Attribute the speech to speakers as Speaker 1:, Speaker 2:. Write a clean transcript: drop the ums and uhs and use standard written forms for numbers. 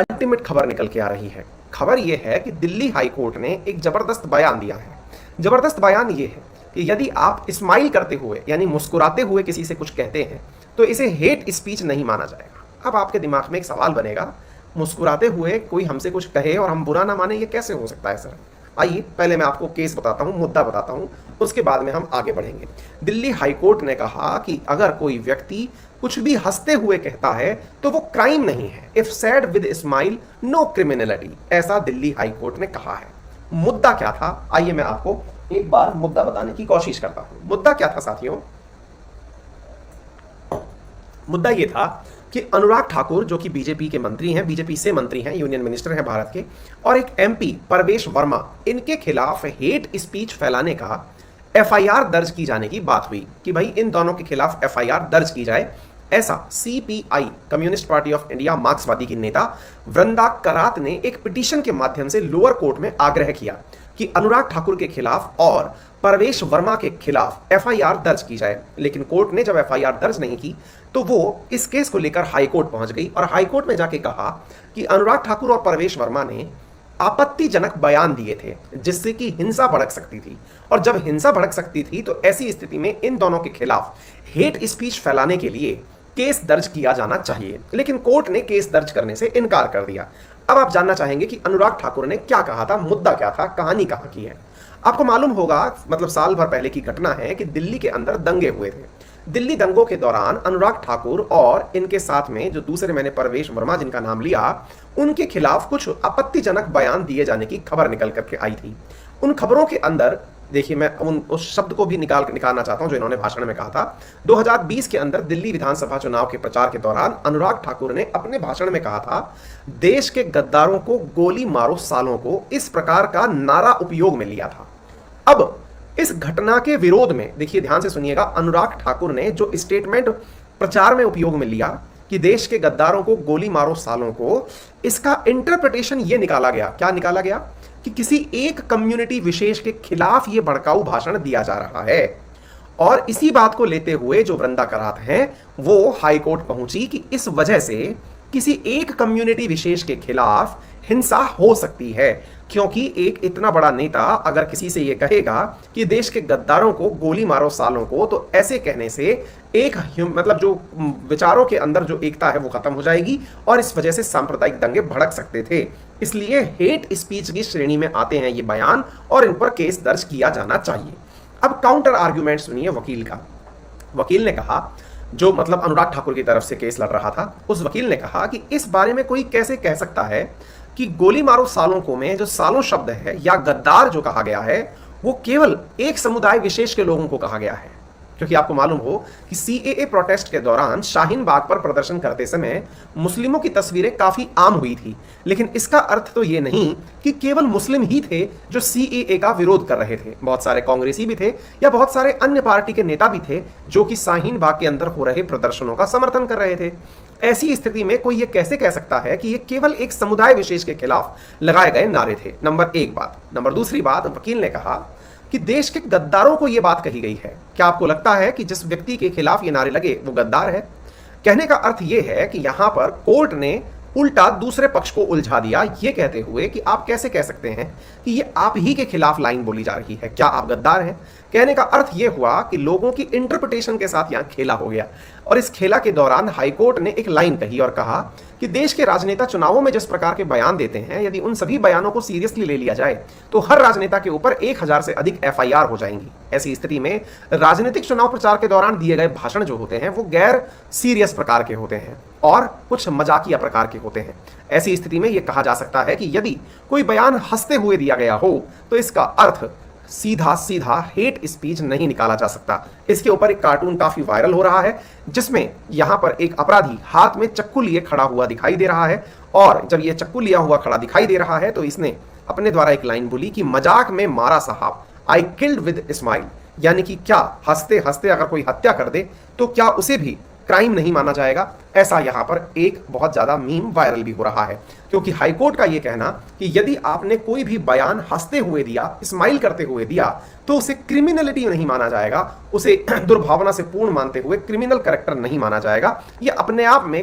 Speaker 1: Ultimate खबर निकल के आ रही है। खबर यह है कि दिल्ली हाई कोर्ट ने एक जबरदस्त बयान दिया है। जबरदस्त बयान यह है कि यदि आप स्माइल करते हुए यानी मुस्कुराते हुए किसी से कुछ कहते हैं तो इसे हेट स्पीच नहीं माना जाएगा। अब आपके दिमाग में एक सवाल बनेगा, मुस्कुराते हुए कोई हमसे कुछ कहे और हम बुरा ना माने, ये कैसे हो सकता है सर? आइए पहले मैं आपको केस बताता हूं, मुद्दा बताता हूं, उसके बाद में हम आगे बढ़ेंगे। दिल्ली हाई कोर्ट ने कहा कि अगर कोई व्यक्ति कुछ भी हंसते हुए कहता है तो वो क्राइम नहीं है। If sad with smile no criminality, ऐसा दिल्ली हाई कोर्ट ने कहा है। मुद्दा क्या था, आइए मैं आपको एक बार मुद्दा बताने की कोशिश करता हूं। मुद्दा क्या था साथियों? मुद्दा यह था कि अनुराग ठाकुर जो कि बीजेपी के मंत्री हैं, बीजेपी से मंत्री हैं, यूनियन मिनिस्टर हैं भारत के, और एक एमपी परवेश वर्मा, इनके खिलाफ हेट स्पीच फैलाने का एफआईआर दर्ज की जाने की बात हुई कि भाई इन दोनों के खिलाफ एफआईआर दर्ज की जाए। ऐसा CPI, communist party of India, मार्क्सवादी की नेता वृंदा करात ने एक पिटीशन के माध्यम से लोअर कोर्ट में आग्रह किया कि अनुराग ठाकुर के खिलाफ और परवेश वर्मा के खिलाफ एफआईआर दर्ज की जाए। लेकिन कोर्ट ने जब एफआईआर दर्ज नहीं की तो वो इस केस को लेकर हाई कोर्ट पहुंच गई और हाई कोर्ट में जाके कहा कि अनुराग ठाकुर और परवेश वर्मा ने आपत्तिजनक बयान दिए थे जिससे कि हिंसा भड़क सकती थी, और जब हिंसा भड़क सकती थी तो ऐसी स्थिति में इन दोनों के खिलाफ हेट स्पीच फैलाने के लिए केस दर्ज किया जाना चाहिए। लेकिन कोर्ट ने केस दर्ज करने से इनकार कर दिया। अब आप जानना चाहेंगे कि अनुराग ठाकुर ने क्या कहा था, मुद्दा क्या था, कहानी कहां की है। आपको मालूम होगा, मतलब साल भर पहले की घटना है कि दिल्ली के अंदर दंगे हुए थे। दिल्ली दंगों के दौरान अनुराग ठाकुर और इनके साथ में जो दूसरे मैंने परवेश वर्मा जिनका नाम लिया, उनके खिलाफ कुछ आपत्तिजनक बयान दिए जाने की खबर निकल करके आई थी। उन खबरों के अंदर देखिए, मैं उस शब्द को भी निकालना चाहता हूं जो इन्होंने भाषण में कहा था। 2020 के अंदर दिल्ली विधानसभा चुनाव के प्रचार के दौरान अनुराग ठाकुर ने अपने भाषण में कहा था, देश के गद्दारों को गोली मारो सालों को, इस प्रकार का नारा उपयोग में लिया था। अब इस घटना के विरोध में, देखिए ध्यान से सुनिएगा, अनुराग ठाकुर ने जो स्टेटमेंट प्रचार में उपयोग में लिया कि देश के गद्दारों को गोली मारो सालों को, इसका इंटरप्रिटेशन ये निकाला गया, क्या निकाला गया कि किसी एक कम्युनिटी विशेष के खिलाफ ये भड़काऊ भाषण दिया जा रहा है। और इसी बात को लेते हुए जो वृंदा करात हैं वो हाई कोर्ट पहुंची कि इस वजह से किसी एक कम्युनिटी विशेष के खिलाफ हिंसा हो सकती है, क्योंकि एक इतना बड़ा नेता अगर किसी से ये कहेगा कि देश के गद्दारों को गोली मारो सालों को, तो ऐसे कहने से एक मतलब जो विचारों के अंदर जो एकता है वो खत्म हो जाएगी और इस वजह से सांप्रदायिक दंगे भड़क सकते थे। इसलिए हेट स्पीच की श्रेणी में आते हैं ये बयान और इन पर केस दर्ज किया जाना चाहिए। अब काउंटर आर्ग्यूमेंट सुनिए वकील का। वकील ने कहा, जो मतलब अनुराग ठाकुर की तरफ से केस लड़ रहा था, उस वकील ने कहा कि इस बारे में कोई कैसे कह सकता है कि गोली मारो सालों को में जो सालों शब्द है या गद्दार जो कहा गया है वो केवल एक समुदाय विशेष के लोगों को कहा गया है। क्योंकि आपको मालूम हो कि सीएए प्रोटेस्ट के दौरान शाहीन बाग पर प्रदर्शन करते समय मुस्लिमों की तस्वीरें काफी आम हुई थी, लेकिन इसका अर्थ तो ये नहीं कि केवल मुस्लिम ही थे जो सीएए का विरोध कर रहे थे। बहुत सारे कांग्रेसी भी थे या बहुत सारे अन्य पार्टी के नेता भी थे जो कि शाहीन बाग के अंदर हो रहे प्रदर्शनों का समर्थन कर रहे थे। ऐसी स्थिति में कोई ये कैसे कह सकता है कि ये केवल एक समुदाय विशेष के खिलाफ लगाए गए नारे थे? नंबर एक बात। नंबर दूसरी बात, वकील ने कहा कि देश के गद्दारों को यह बात कही गई है। क्या आपको लगता है कि जिस व्यक्ति के खिलाफ ये नारे लगे वो गद्दार है? कहने का अर्थ यह है कि यहां पर कोर्ट ने उल्टा दूसरे पक्ष को उलझा दिया, ये कहते हुए कि आप कैसे कह सकते हैं कि ये आप ही के खिलाफ लाइन बोली जा रही है, क्या आप गद्दार हैं? कहने का अर्थ यह हुआ कि लोगों की इंटरप्रिटेशन के साथ यहां खेला हो गया और इस खेला के दौरान हाईकोर्ट ने एक लाइन कही और कहा कि देश के राजनेता चुनावों में जिस प्रकार के बयान देते हैं, यदि उन सभी बयानों को सीरियसली ले लिया जाए तो हर राजनेता के ऊपर 1000 से अधिक एफआईआर हो जाएंगी। ऐसी स्थिति में राजनीतिक चुनाव प्रचार के दौरान दिए गए भाषण जो होते हैं वो गैर सीरियस प्रकार के होते हैं और कुछ मजाकिया प्रकार के होते हैं। ऐसी स्थिति में यह कहा जा सकता है कि यदि कोई बयान हंसते हुए दिया गया हो तो इसका अर्थ सीधा सीधा हेट स्पीच नहीं निकाला जा सकता। इसके ऊपर एक कार्टून काफी वायरल हो रहा है जिसमें यहां पर एक अपराधी हाथ में चक्कू लिए खड़ा हुआ दिखाई दे रहा है और जब यह चक्कू लिया हुआ खड़ा दिखाई दे रहा है तो इसने अपने द्वारा एक लाइन बोली कि मजाक में मारा साहब, आई किल्ड विद स्माइल, यानी कि क्या हंसते हंसते अगर कोई हत्या कर दे तो क्या उसे भी क्राइम नहीं माना जाएगा? ऐसा यहां पर एक बहुत ज्यादा मीम वायरल भी हो रहा है, क्योंकि हाईकोर्ट का यह कहना कि यदि आपने कोई भी बयान हंसते हुए दिया, स्माइल करते हुए दिया, तो उसे क्रिमिनलिटी नहीं माना जाएगा, उसे दुर्भावना से पूर्ण मानते हुए क्रिमिनल कैरेक्टर नहीं माना जाएगा। यह अपने आप में